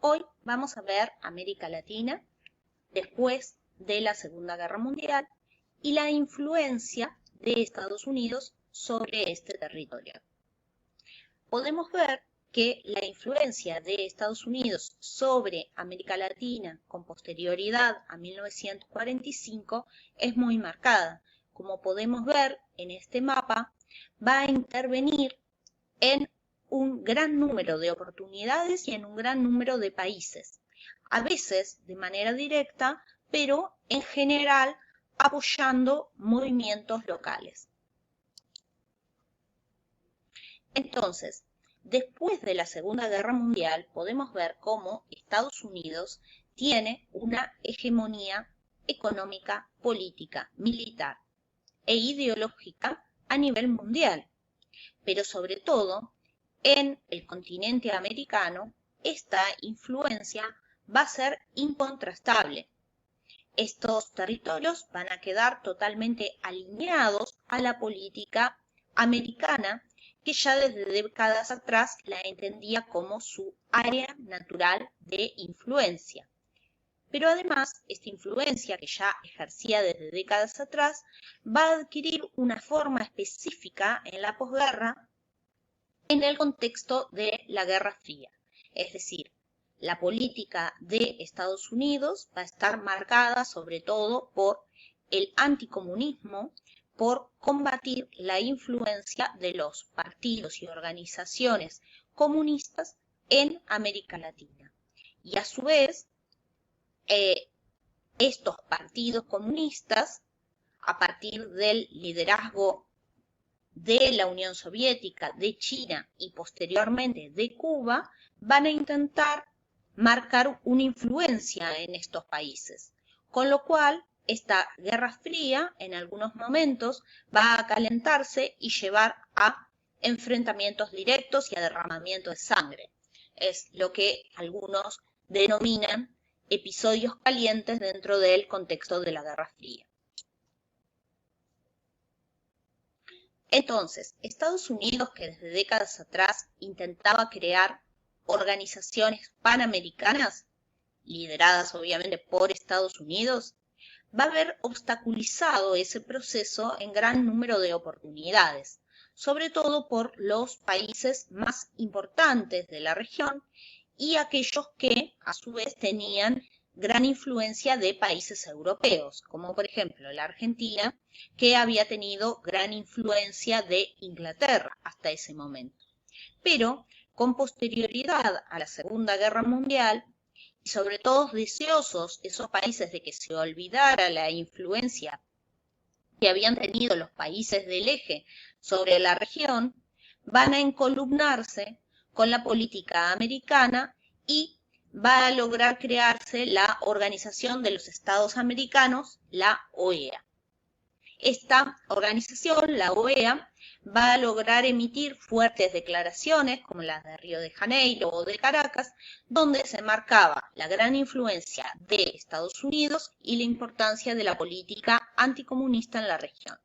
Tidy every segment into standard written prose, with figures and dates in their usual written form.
Hoy vamos a ver América Latina después de la Segunda Guerra Mundial y la influencia de Estados Unidos sobre este territorio. Podemos ver que la influencia de Estados Unidos sobre América Latina con posterioridad a 1945 es muy marcada. Como podemos ver en este mapa, va a intervenir en un gran número de oportunidades y en un gran número de países, a veces de manera directa, pero en general apoyando movimientos locales. Entonces, después de la Segunda Guerra Mundial, podemos ver cómo Estados Unidos tiene una hegemonía económica, política, militar e ideológica a nivel mundial, pero sobre todo en el continente americano, esta influencia va a ser incontrastable. Estos territorios van a quedar totalmente alineados a la política americana, que ya desde décadas atrás la entendía como su área natural de influencia. Pero además, esta influencia que ya ejercía desde décadas atrás va a adquirir una forma específica en la posguerra en el contexto de la Guerra Fría. Es decir, la política de Estados Unidos va a estar marcada sobre todo por el anticomunismo, por combatir la influencia de los partidos y organizaciones comunistas en América Latina. Y a su vez, estos partidos comunistas, a partir del liderazgo de la Unión Soviética, de China y posteriormente de Cuba, van a intentar marcar una influencia en estos países, con lo cual esta Guerra Fría en algunos momentos va a calentarse y llevar a enfrentamientos directos y a derramamiento de sangre. Es lo que algunos denominan episodios calientes dentro del contexto de la Guerra Fría. Entonces, Estados Unidos, que desde décadas atrás intentaba crear organizaciones panamericanas, lideradas obviamente por Estados Unidos, va a haber obstaculizado ese proceso en gran número de oportunidades, sobre todo por los países más importantes de la región y aquellos que a su vez tenían gran influencia de países europeos, como por ejemplo la Argentina, que había tenido gran influencia de Inglaterra hasta ese momento. Pero con posterioridad a la Segunda Guerra Mundial, y sobre todo deseosos esos países de que se olvidara la influencia que habían tenido los países del eje sobre la región, van a encolumnarse con la política americana y va a lograr crearse la Organización de los Estados Americanos, la OEA. Esta organización, la OEA, va a lograr emitir fuertes declaraciones, como las de Río de Janeiro o de Caracas, donde se marcaba la gran influencia de Estados Unidos y la importancia de la política anticomunista en la región.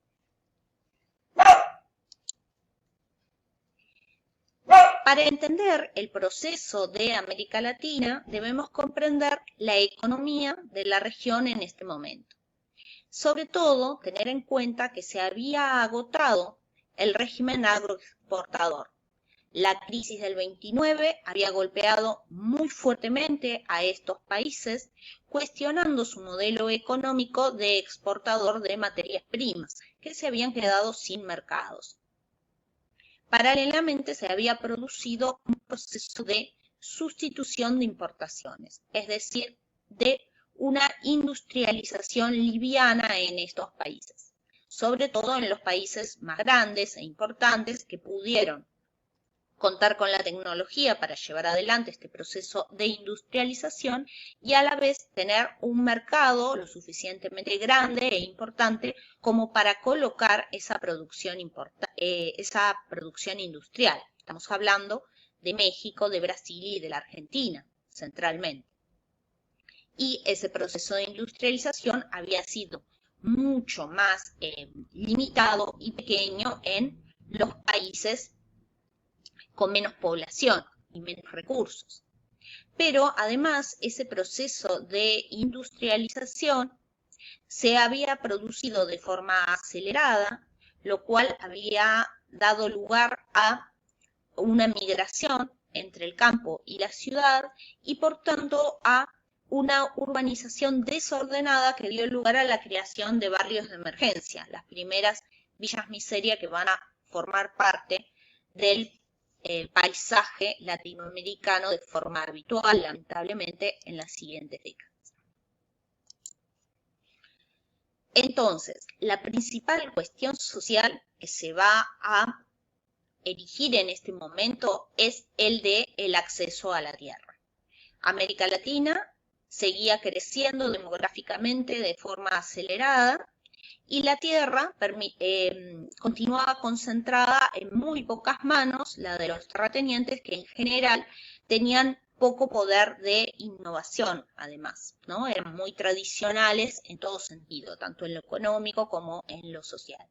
Para entender el proceso de América Latina, debemos comprender la economía de la región en este momento. Sobre todo, tener en cuenta que se había agotado el régimen agroexportador. La crisis del 29 había golpeado muy fuertemente a estos países, cuestionando su modelo económico de exportador de materias primas, que se habían quedado sin mercados. Paralelamente se había producido un proceso de sustitución de importaciones, es decir, de una industrialización liviana en estos países, sobre todo en los países más grandes e importantes que pudieron contar con la tecnología para llevar adelante este proceso de industrialización y a la vez tener un mercado lo suficientemente grande e importante como para colocar esa producción industrial. Estamos hablando de México, de Brasil y de la Argentina, centralmente. Y ese proceso de industrialización había sido mucho más limitado y pequeño en los países con menos población y menos recursos. Pero además ese proceso de industrialización se había producido de forma acelerada, lo cual había dado lugar a una migración entre el campo y la ciudad y por tanto a una urbanización desordenada que dio lugar a la creación de barrios de emergencia, las primeras villas miseria que van a formar parte del paisaje latinoamericano de forma habitual, lamentablemente, en las siguientes décadas. Entonces, la principal cuestión social que se va a erigir en este momento es el de el acceso a la tierra. América Latina seguía creciendo demográficamente de forma acelerada y la tierra continuaba concentrada en muy pocas manos, la de los terratenientes, que en general tenían poco poder de innovación, además, ¿no? Eran muy tradicionales en todo sentido, tanto en lo económico como en lo social.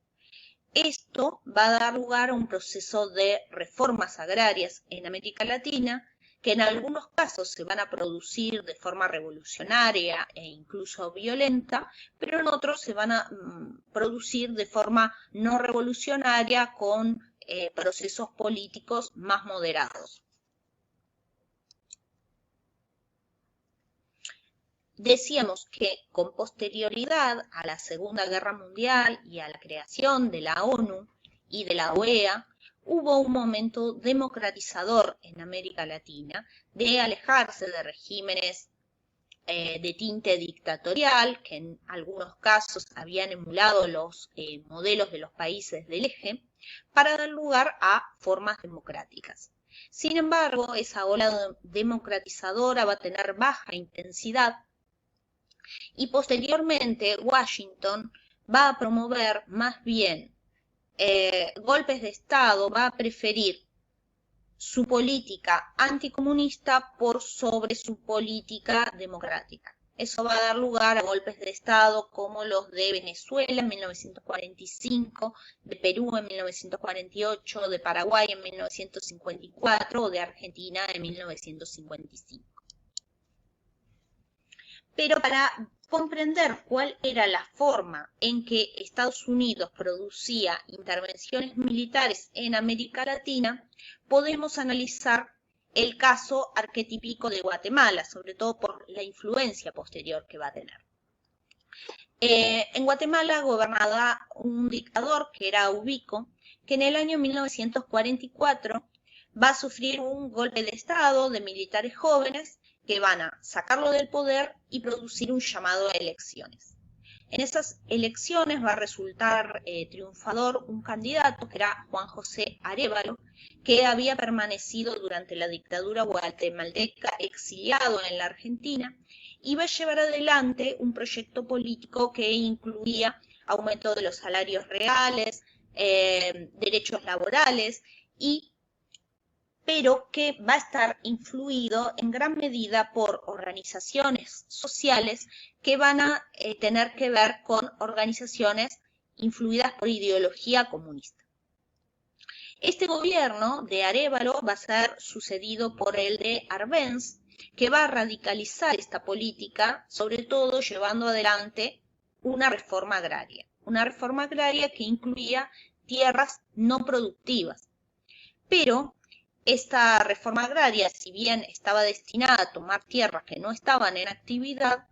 Esto va a dar lugar a un proceso de reformas agrarias en América Latina, que en algunos casos se van a producir de forma revolucionaria e incluso violenta, pero en otros se van a producir de forma no revolucionaria con procesos políticos más moderados. Decíamos que con posterioridad a la Segunda Guerra Mundial y a la creación de la ONU y de la OEA, hubo un momento democratizador en América Latina de alejarse de regímenes de tinte dictatorial, que en algunos casos habían emulado los modelos de los países del eje, para dar lugar a formas democráticas. Sin embargo, esa ola democratizadora va a tener baja intensidad y posteriormente Washington va a promover más bien golpes de Estado, va a preferir su política anticomunista por sobre su política democrática. Eso va a dar lugar a golpes de Estado como los de Venezuela en 1945, de Perú en 1948, de Paraguay en 1954 o de Argentina en 1955. Pero para comprender cuál era la forma en que Estados Unidos producía intervenciones militares en América Latina, podemos analizar el caso arquetípico de Guatemala, sobre todo por la influencia posterior que va a tener. En Guatemala gobernaba un dictador que era Ubico, que en el año 1944 va a sufrir un golpe de Estado de militares jóvenes que van a sacarlo del poder y producir un llamado a elecciones. En esas elecciones va a resultar triunfador un candidato que era Juan José Arévalo, que había permanecido durante la dictadura guatemalteca exiliado en la Argentina y va a llevar adelante un proyecto político que incluía aumento de los salarios reales, derechos laborales pero que va a estar influido en gran medida por organizaciones sociales que van a tener que ver con organizaciones influidas por ideología comunista. Este gobierno de Arévalo va a ser sucedido por el de Arbenz, que va a radicalizar esta política, sobre todo llevando adelante una reforma agraria que incluía tierras no productivas, pero esta reforma agraria, si bien estaba destinada a tomar tierras que no estaban en actividad,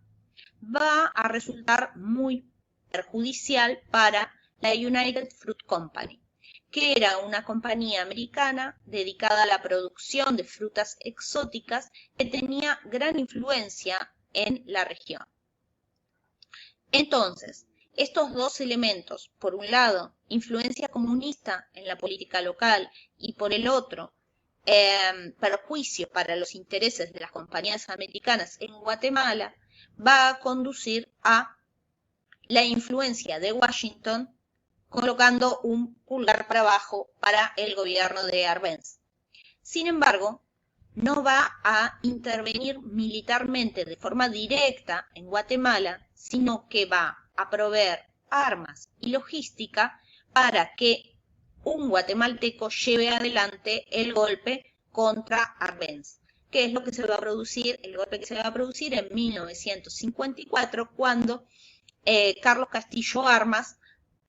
va a resultar muy perjudicial para la United Fruit Company, que era una compañía americana dedicada a la producción de frutas exóticas que tenía gran influencia en la región. Entonces, estos dos elementos, por un lado, influencia comunista en la política local y por el otro, perjuicio para los intereses de las compañías americanas en Guatemala, va a conducir a la influencia de Washington colocando un pulgar para abajo para el gobierno de Arbenz. Sin embargo, no va a intervenir militarmente de forma directa en Guatemala, sino que va a proveer armas y logística para que un guatemalteco lleve adelante el golpe contra Arbenz. que es lo que se va a producir, el golpe que se va a producir en 1954, cuando Carlos Castillo Armas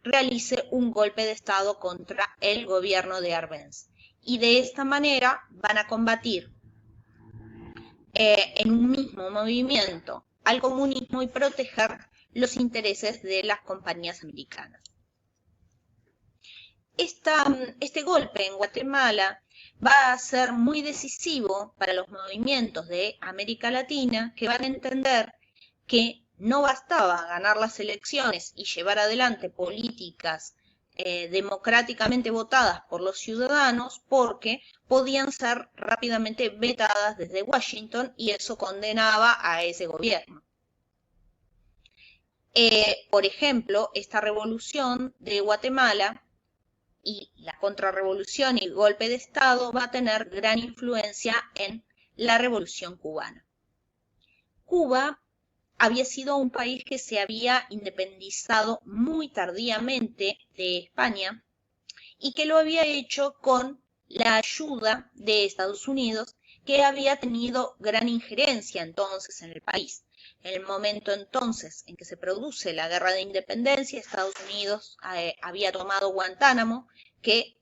realice un golpe de Estado contra el gobierno de Arbenz. Y de esta manera van a combatir en un mismo movimiento al comunismo y proteger los intereses de las compañías americanas. Este golpe en Guatemala va a ser muy decisivo para los movimientos de América Latina, que van a entender que no bastaba ganar las elecciones y llevar adelante políticas democráticamente votadas por los ciudadanos, porque podían ser rápidamente vetadas desde Washington y eso condenaba a ese gobierno. Por ejemplo, esta revolución de Guatemala y la contrarrevolución y golpe de Estado va a tener gran influencia en la revolución cubana. Cuba había sido un país que se había independizado muy tardíamente de España y que lo había hecho con la ayuda de Estados Unidos, que había tenido gran injerencia entonces en el país. En el momento entonces en que se produce la guerra de independencia, Estados Unidos había tomado Guantánamo, que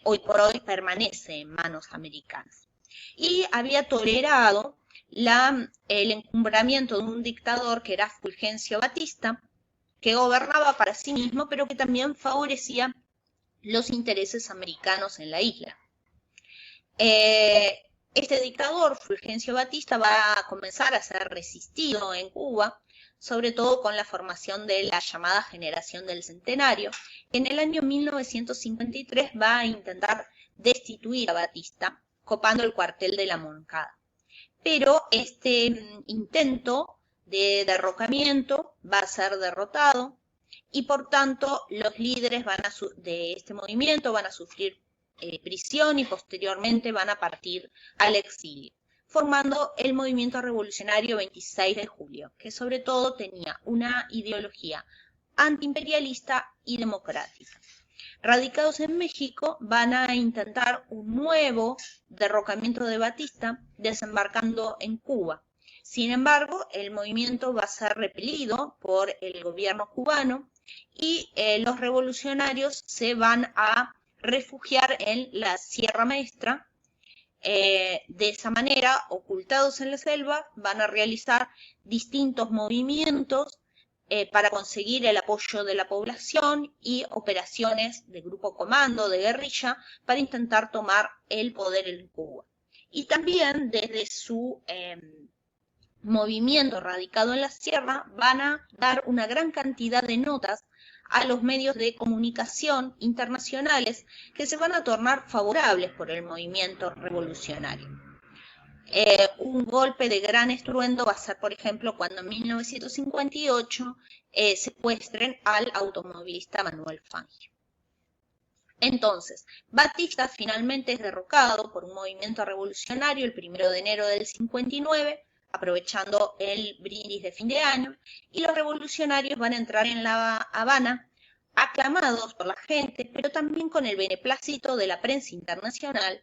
hoy por hoy permanece en manos americanas. Y había tolerado el encumbramiento de un dictador que era Fulgencio Batista, que gobernaba para sí mismo, pero que también favorecía los intereses americanos en la isla. Este dictador, Fulgencio Batista, va a comenzar a ser resistido en Cuba, sobre todo con la formación de la llamada Generación del Centenario, que en el año 1953 va a intentar destituir a Batista, copando el cuartel de la Moncada. Pero este intento de derrocamiento va a ser derrotado y por tanto los líderes de este movimiento van a sufrir prisión y posteriormente van a partir al exilio, formando el movimiento revolucionario 26 de julio, que sobre todo tenía una ideología antiimperialista y democrática. Radicados en México, van a intentar un nuevo derrocamiento de Batista, desembarcando en Cuba. Sin embargo, el movimiento va a ser repelido por el gobierno cubano y los revolucionarios se van a refugiar en la Sierra Maestra. De esa manera, ocultados en la selva, van a realizar distintos movimientos para conseguir el apoyo de la población y operaciones de grupo comando, de guerrilla, para intentar tomar el poder en Cuba. Y también desde su movimiento radicado en la sierra van a dar una gran cantidad de notas a los medios de comunicación internacionales que se van a tornar favorables por el movimiento revolucionario. Un golpe de gran estruendo va a ser, por ejemplo, cuando en 1958 secuestren al automovilista Manuel Fangio. Entonces, Batista finalmente es derrocado por un movimiento revolucionario el 1 de enero del 59, aprovechando el brindis de fin de año, y los revolucionarios van a entrar en La Habana aclamados por la gente, pero también con el beneplácito de la prensa internacional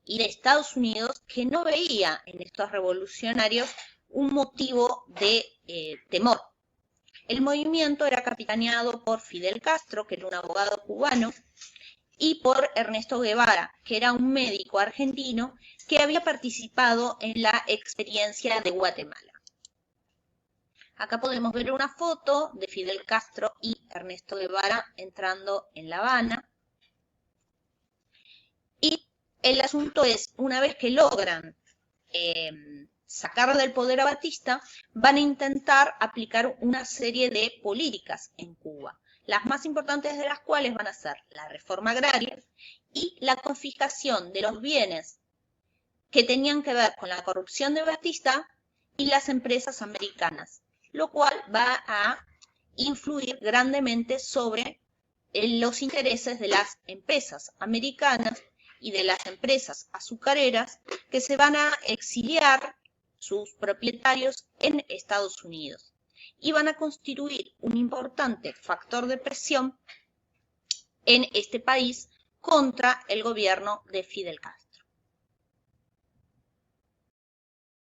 y de Estados Unidos, que no veía en estos revolucionarios un motivo de temor. El movimiento era capitaneado por Fidel Castro, que era un abogado cubano, y por Ernesto Guevara, que era un médico argentino que había participado en la experiencia de Guatemala. Acá podemos ver una foto de Fidel Castro y Ernesto Guevara entrando en La Habana. Y el asunto es, una vez que logran sacar del poder a Batista, van a intentar aplicar una serie de políticas en Cuba, las más importantes de las cuales van a ser la reforma agraria y la confiscación de los bienes que tenían que ver con la corrupción de Batista y las empresas americanas, lo cual va a influir grandemente sobre los intereses de las empresas americanas y de las empresas azucareras que se van a exiliar sus propietarios en Estados Unidos y van a constituir un importante factor de presión en este país contra el gobierno de Fidel Castro.